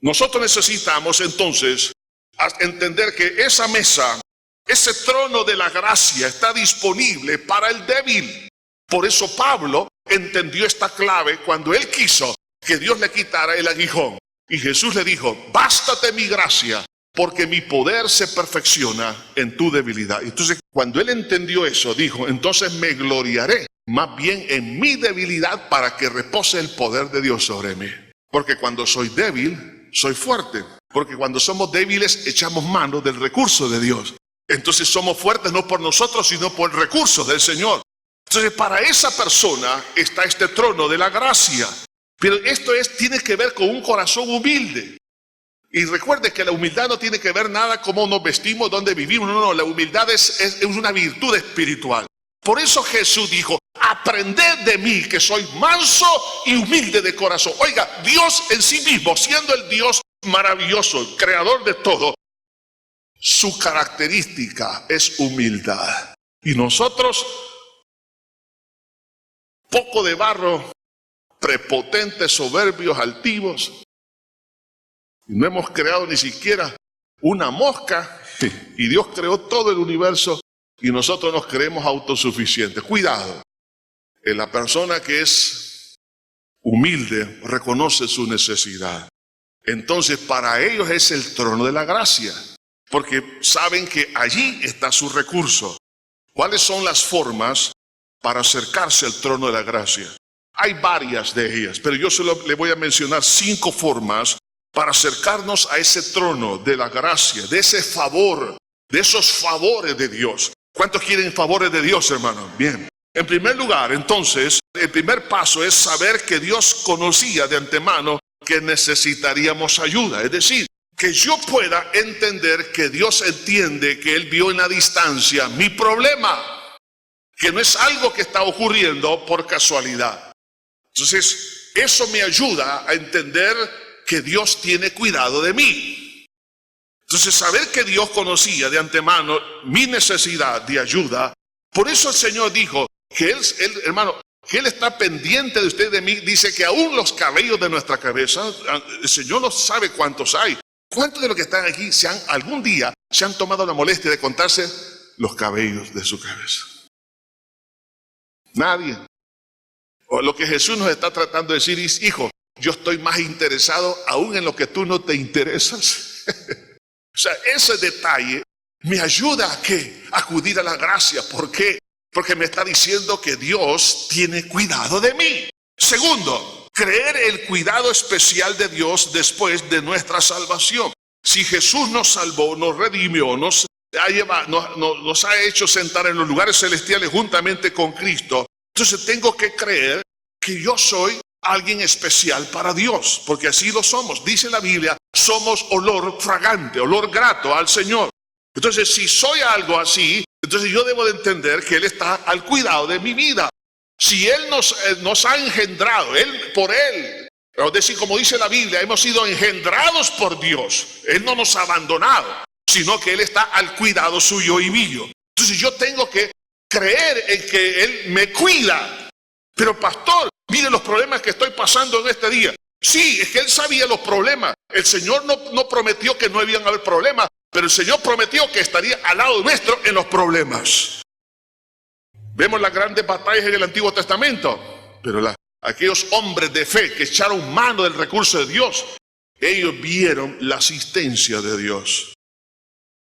Nosotros necesitamos entonces entender que esa mesa, ese trono de la gracia está disponible para el débil. Por eso Pablo entendió esta clave cuando él quiso que Dios le quitara el aguijón. Y Jesús le dijo, bástate mi gracia, porque mi poder se perfecciona en tu debilidad. Entonces, cuando él entendió eso, dijo, entonces me gloriaré más bien en mi debilidad para que repose el poder de Dios sobre mí. Porque cuando soy débil, soy fuerte. Porque cuando somos débiles, echamos mano del recurso de Dios. Entonces somos fuertes no por nosotros, sino por el recurso del Señor. Entonces, para esa persona está este trono de la gracia. Pero esto tiene que ver con un corazón humilde. Y recuerde que la humildad no tiene que ver nada cómo nos vestimos, dónde vivimos. No, la humildad es una virtud espiritual. Por eso Jesús dijo, aprended de mí que soy manso y humilde de corazón. Oiga, Dios en sí mismo, siendo el Dios maravilloso, el creador de todo, su característica es humildad. Y nosotros, poco de barro, prepotentes, soberbios, altivos, y no hemos creado ni siquiera una mosca, y Dios creó todo el universo, y nosotros nos creemos autosuficientes. Cuidado, la persona que es humilde reconoce su necesidad. Entonces para ellos es el trono de la gracia, porque saben que allí está su recurso. ¿Cuáles son las formas para acercarse al trono de la gracia? Hay varias de ellas, pero yo solo le voy a mencionar 5 formas para acercarnos a ese trono de la gracia, de ese favor, de esos favores de Dios. ¿Cuántos quieren favores de Dios, hermano? Bien. En primer lugar, entonces, el primer paso es saber que Dios conocía de antemano que necesitaríamos ayuda. Es decir, que yo pueda entender que Dios entiende que Él vio en la distancia mi problema, que no es algo que está ocurriendo por casualidad. Entonces, eso me ayuda a entender que Dios tiene cuidado de mí. Entonces, saber que Dios conocía de antemano mi necesidad de ayuda, por eso el Señor dijo que Él, hermano, que Él está pendiente de usted y de mí. Dice que aún los cabellos de nuestra cabeza, el Señor no sabe cuántos hay. ¿Cuántos de los que están aquí algún día se han tomado la molestia de contarse los cabellos de su cabeza? Nadie. O lo que Jesús nos está tratando de decir es, hijo, yo estoy más interesado aún en lo que tú no te interesas. O sea, ese detalle me ayuda a ¿qué? Acudir a la gracia. ¿Por qué? Porque me está diciendo que Dios tiene cuidado de mí. Segundo, creer el cuidado especial de Dios después de nuestra salvación. Si Jesús nos salvó, nos redimió, nos ha hecho sentar en los lugares celestiales juntamente con Cristo, entonces tengo que creer que yo soy alguien especial para Dios, porque así lo somos. Dice la Biblia, somos olor fragante, olor grato al Señor. Entonces, si soy algo así, entonces yo debo de entender que Él está al cuidado de mi vida. Si Él nos ha engendrado, por Él, es decir, como dice la Biblia, hemos sido engendrados por Dios. Él no nos ha abandonado, sino que Él está al cuidado suyo y mío. Entonces yo tengo que creer en que Él me cuida. Pero pastor, mire los problemas que estoy pasando en este día. Sí, es que Él sabía los problemas. El Señor no prometió que no iban a haber problemas, pero el Señor prometió que estaría al lado nuestro en los problemas. Vemos las grandes batallas en el Antiguo Testamento, pero aquellos hombres de fe que echaron mano del recurso de Dios, ellos vieron la asistencia de Dios.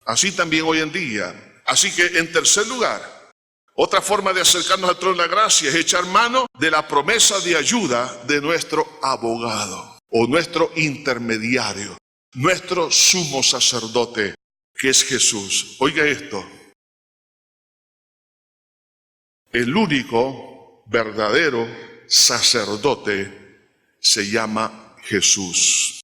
Así también hoy en día. Así que en tercer lugar, otra forma de acercarnos al trono de la gracia es echar mano de la promesa de ayuda de nuestro abogado o nuestro intermediario, nuestro sumo sacerdote, que es Jesús. Oiga esto, el único verdadero sacerdote se llama Jesús.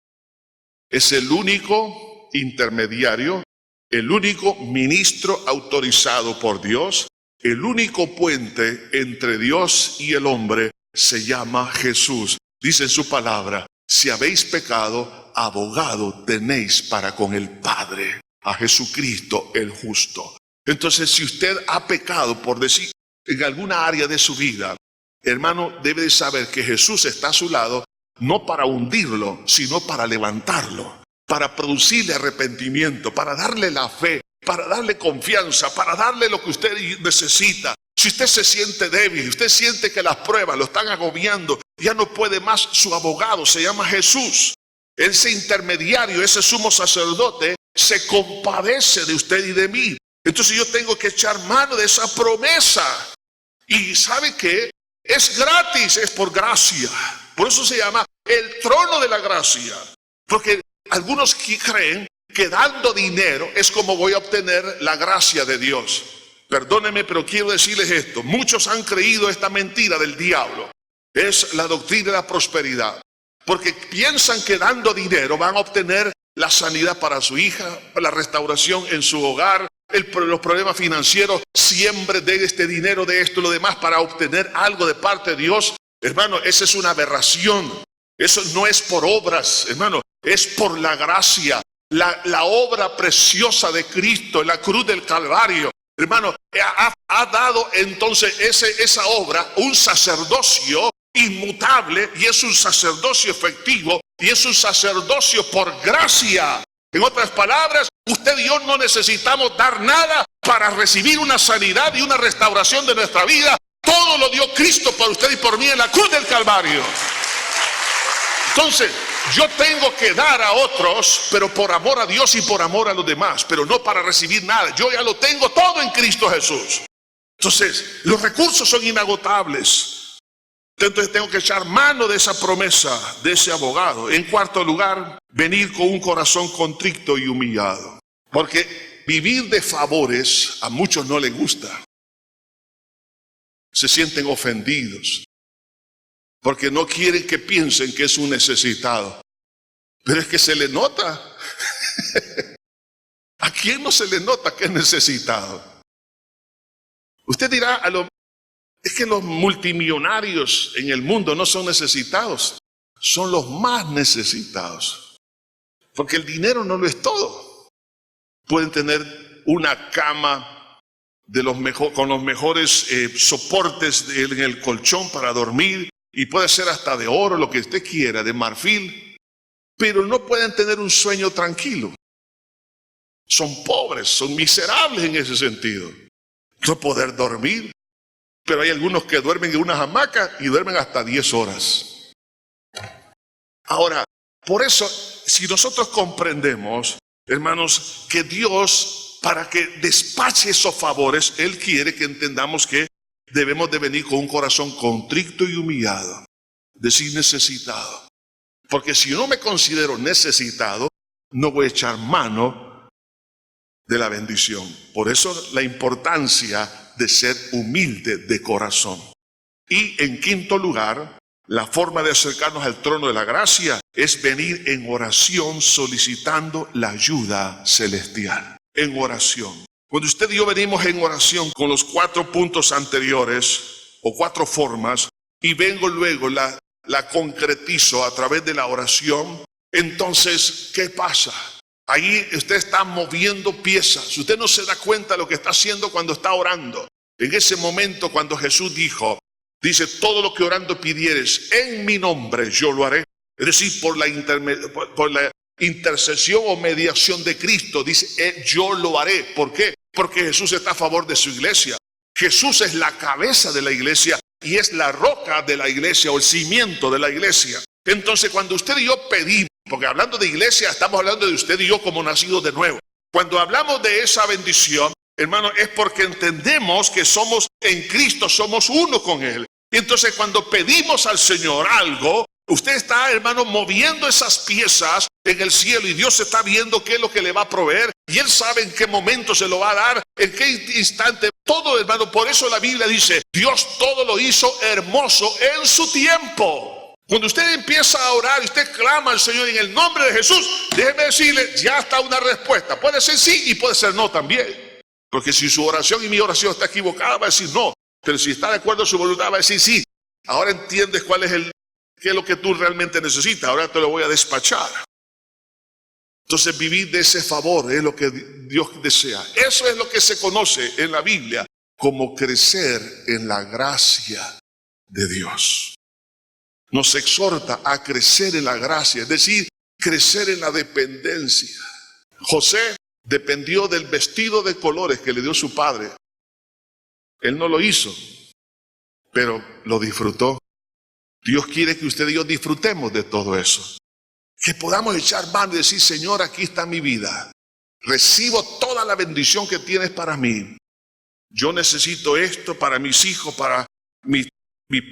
Es el único intermediario, el único ministro autorizado por Dios. El único puente entre Dios y el hombre se llama Jesús. Dice en su palabra, si habéis pecado, abogado tenéis para con el Padre, a Jesucristo el justo. Entonces, si usted ha pecado, por decir, en alguna área de su vida, hermano, debe de saber que Jesús está a su lado, no para hundirlo, sino para levantarlo, para producirle arrepentimiento, para darle la fe, para darle confianza, para darle lo que usted necesita. Si usted se siente débil, usted siente que las pruebas lo están agobiando, ya no puede más, su abogado se llama Jesús. Ese intermediario, ese sumo sacerdote, se compadece de usted y de mí. Entonces yo tengo que echar mano de esa promesa. Y ¿sabe qué? Es gratis, es por gracia. Por eso se llama el trono de la gracia. Porque algunos creen que dando dinero es como voy a obtener la gracia de Dios. Perdónenme, pero quiero decirles esto. Muchos han creído esta mentira del diablo. Es la doctrina de la prosperidad. Porque piensan que dando dinero van a obtener la sanidad para su hija, la restauración en su hogar, los problemas financieros. Siempre de este dinero, de esto y lo demás para obtener algo de parte de Dios. Hermano, esa es una aberración. Eso no es por obras, hermano, es por la gracia. La obra preciosa de Cristo en la cruz del Calvario, hermano, ha dado entonces esa obra un sacerdocio inmutable, y es un sacerdocio efectivo, y es un sacerdocio por gracia. En otras palabras, usted y yo no necesitamos dar nada para recibir una sanidad y una restauración de nuestra vida. Todo lo dio Cristo por usted y por mí en la cruz del Calvario. Entonces, yo tengo que dar a otros, pero por amor a Dios y por amor a los demás, pero no para recibir nada. Yo ya lo tengo todo en Cristo Jesús. Entonces, los recursos son inagotables. Entonces tengo que echar mano de esa promesa, de ese abogado. En cuarto lugar, venir con un corazón contrito y humillado. Porque vivir de favores a muchos no les gusta. Se sienten ofendidos. Porque no quieren que piensen que es un necesitado. Pero es que se le nota. ¿A quién no se le nota que es necesitado? Usted dirá, es que los multimillonarios en el mundo no son necesitados. Son los más necesitados. Porque el dinero no lo es todo. Pueden tener una cama con los mejores soportes en el colchón para dormir. Y puede ser hasta de oro, lo que usted quiera, de marfil. Pero no pueden tener un sueño tranquilo. Son pobres, son miserables en ese sentido. No poder dormir. Pero hay algunos que duermen en unas hamacas y duermen hasta 10 horas. Ahora, por eso, si nosotros comprendemos, hermanos, que Dios, para que despache esos favores, Él quiere que entendamos que debemos de venir con un corazón contrito y humillado, decir necesitado. Porque si yo no me considero necesitado, no voy a echar mano de la bendición. Por eso la importancia de ser humilde de corazón. Y en quinto lugar, la forma de acercarnos al trono de la gracia es venir en oración solicitando la ayuda celestial. En oración. Cuando usted y yo venimos en oración con los 4 puntos anteriores o 4 formas y vengo luego la concretizo a través de la oración, entonces, ¿qué pasa? Ahí usted está moviendo piezas. Usted no se da cuenta de lo que está haciendo cuando está orando. En ese momento cuando Jesús dice, todo lo que orando pidieres en mi nombre yo lo haré. Es decir, por la intercesión o mediación de Cristo, dice, yo lo haré. ¿Por qué? Porque Jesús está a favor de su iglesia. Jesús es la cabeza de la iglesia y es la roca de la iglesia o el cimiento de la iglesia. Entonces cuando usted y yo pedimos, porque hablando de iglesia estamos hablando de usted y yo como nacidos de nuevo. Cuando hablamos de esa bendición, hermano, es porque entendemos que somos en Cristo, somos uno con Él. Y entonces cuando pedimos al Señor algo, usted está, hermano, moviendo esas piezas en el cielo y Dios está viendo qué es lo que le va a proveer y Él sabe en qué momento se lo va a dar, en qué instante, todo, hermano. Por eso la Biblia dice, Dios todo lo hizo hermoso en su tiempo. Cuando usted empieza a orar y usted clama al Señor en el nombre de Jesús, déjeme decirle, ya está una respuesta. Puede ser sí y puede ser no también. Porque si su oración y mi oración está equivocada, va a decir no. Pero si está de acuerdo a su voluntad, va a decir sí. Ahora entiendes qué es lo que tú realmente necesitas. Ahora te lo voy a despachar. Entonces vivir de ese favor es lo que Dios desea. Eso es lo que se conoce en la Biblia como crecer en la gracia de Dios. Nos exhorta a crecer en la gracia, es decir, crecer en la dependencia. José dependió del vestido de colores que le dio su padre. Él no lo hizo, pero lo disfrutó. Dios quiere que usted y yo disfrutemos de todo eso. Que podamos echar mano y decir, Señor, aquí está mi vida. Recibo toda la bendición que tienes para mí. Yo necesito esto para mis hijos, para mi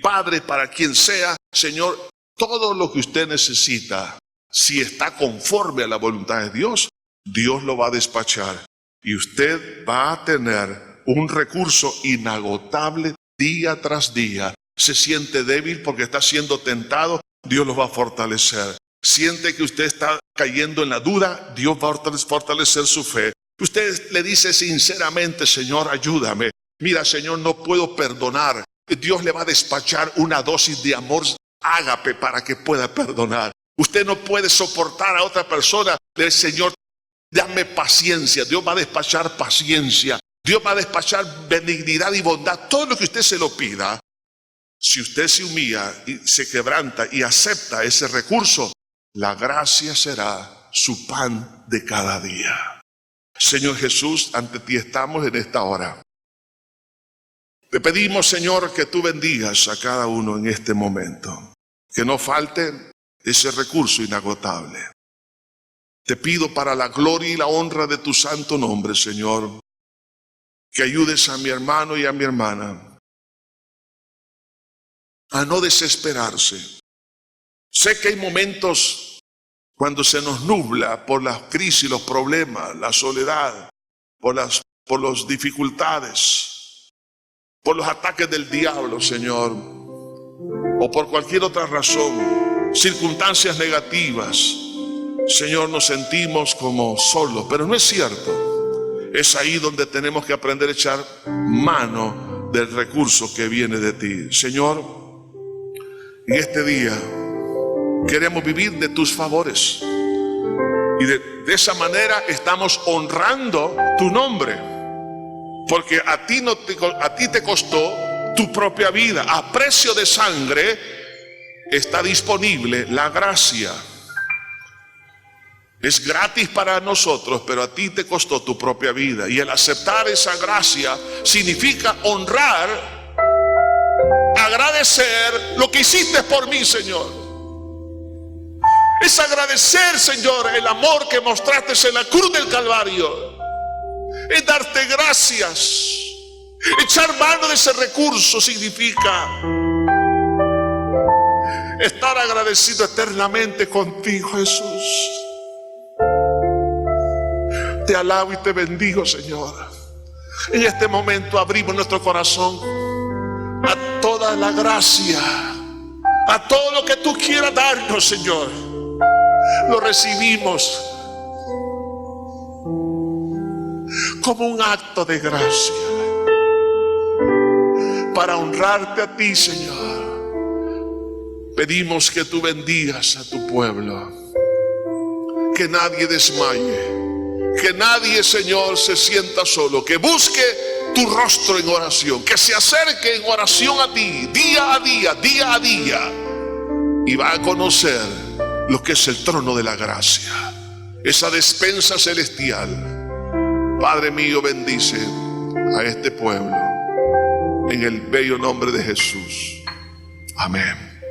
padre, para quien sea. Señor, todo lo que usted necesita, si está conforme a la voluntad de Dios, Dios lo va a despachar. Y usted va a tener un recurso inagotable día tras día. Se siente débil porque está siendo tentado, Dios lo va a fortalecer. Siente que usted está cayendo en la duda, Dios va a fortalecer su fe. Usted le dice sinceramente, Señor, ayúdame. Mira, Señor, no puedo perdonar. Dios le va a despachar una dosis de amor ágape para que pueda perdonar. Usted no puede soportar a otra persona. Le dice, Señor, dame paciencia. Dios va a despachar paciencia. Dios va a despachar benignidad y bondad. Todo lo que usted se lo pida. Si usted se humilla y se quebranta y acepta ese recurso, la gracia será su pan de cada día. Señor Jesús, ante ti estamos en esta hora. Te pedimos, Señor, que tú bendigas a cada uno en este momento. Que no falte ese recurso inagotable. Te pido para la gloria y la honra de tu santo nombre, Señor, que ayudes a mi hermano y a mi hermana a no desesperarse. Sé que hay momentos cuando se nos nubla por las crisis, los problemas, la soledad, por las dificultades, por los ataques del diablo, Señor, o por cualquier otra razón, circunstancias negativas. Señor, nos sentimos como solos, pero no es cierto. Es ahí donde tenemos que aprender a echar mano del recurso que viene de ti. Señor, en este día queremos vivir de tus favores y de esa manera estamos honrando tu nombre, porque a ti te costó tu propia vida. A precio de sangre está disponible la gracia. Es gratis para nosotros, pero a ti te costó tu propia vida. Y el aceptar esa gracia significa honrar, agradecer lo que hiciste por mí, Señor. Es agradecer, Señor, el amor que mostraste en la cruz del Calvario. Es darte gracias. Echar mano de ese recurso significa estar agradecido eternamente contigo, Jesús. Te alabo y te bendigo, Señor. En este momento abrimos nuestro corazón a toda la gracia, a todo lo que tú quieras darnos, Señor. Lo recibimos como un acto de gracia para honrarte a ti, Señor. Pedimos que tú bendigas a tu pueblo, que nadie desmaye, que nadie, Señor, se sienta solo, que busque tu rostro en oración, que se acerque en oración a ti día a día, día a día, y va a conocer lo que es el trono de la gracia, esa despensa celestial. Padre mío, bendice a este pueblo en el bello nombre de Jesús. Amén.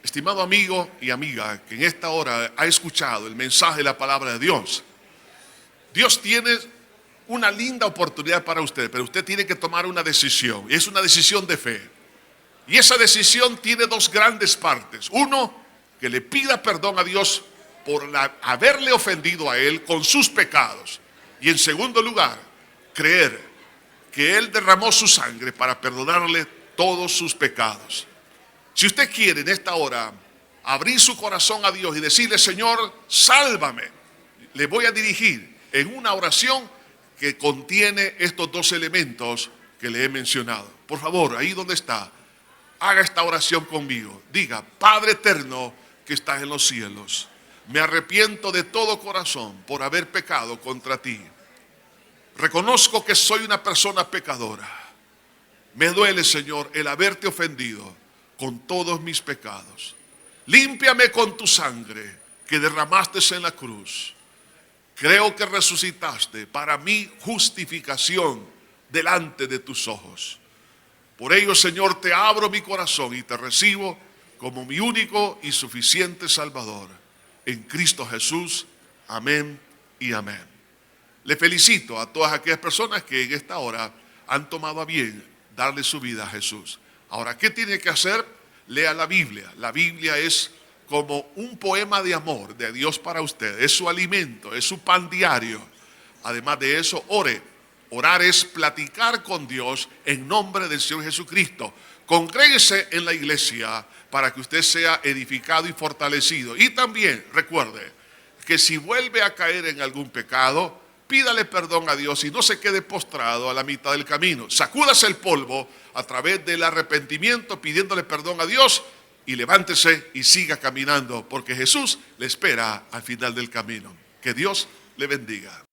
Estimado amigo y amiga que en esta hora ha escuchado el mensaje de la palabra de Dios, Dios tiene una linda oportunidad para usted, pero usted tiene que tomar una decisión, y es una decisión de fe. Y esa decisión tiene dos grandes partes. Uno, que le pida perdón a Dios por haberle ofendido a Él con sus pecados. Y en segundo lugar, creer que Él derramó su sangre para perdonarle todos sus pecados. Si usted quiere en esta hora abrir su corazón a Dios y decirle, Señor, sálvame, le voy a dirigir en una oración que contiene estos dos elementos que le he mencionado. Por favor, ahí donde está, haga esta oración conmigo. Diga, Padre eterno que estás en los cielos, me arrepiento de todo corazón por haber pecado contra ti. Reconozco que soy una persona pecadora. Me duele, Señor, el haberte ofendido con todos mis pecados. Límpiame con tu sangre que derramaste en la cruz. Creo que resucitaste para mi justificación delante de tus ojos. Por ello, Señor, te abro mi corazón y te recibo como mi único y suficiente Salvador. En Cristo Jesús. Amén y amén. Le felicito a todas aquellas personas que en esta hora han tomado a bien darle su vida a Jesús. Ahora, ¿qué tiene que hacer? Lea la Biblia. La Biblia es como un poema de amor de Dios para usted. Es su alimento, es su pan diario. Además de eso, ore. Orar es platicar con Dios en nombre del Señor Jesucristo. Congréguese en la iglesia para que usted sea edificado y fortalecido. Y también recuerde que si vuelve a caer en algún pecado, pídale perdón a Dios y no se quede postrado a la mitad del camino. Sacúdase el polvo a través del arrepentimiento pidiéndole perdón a Dios y levántese y siga caminando porque Jesús le espera al final del camino. Que Dios le bendiga.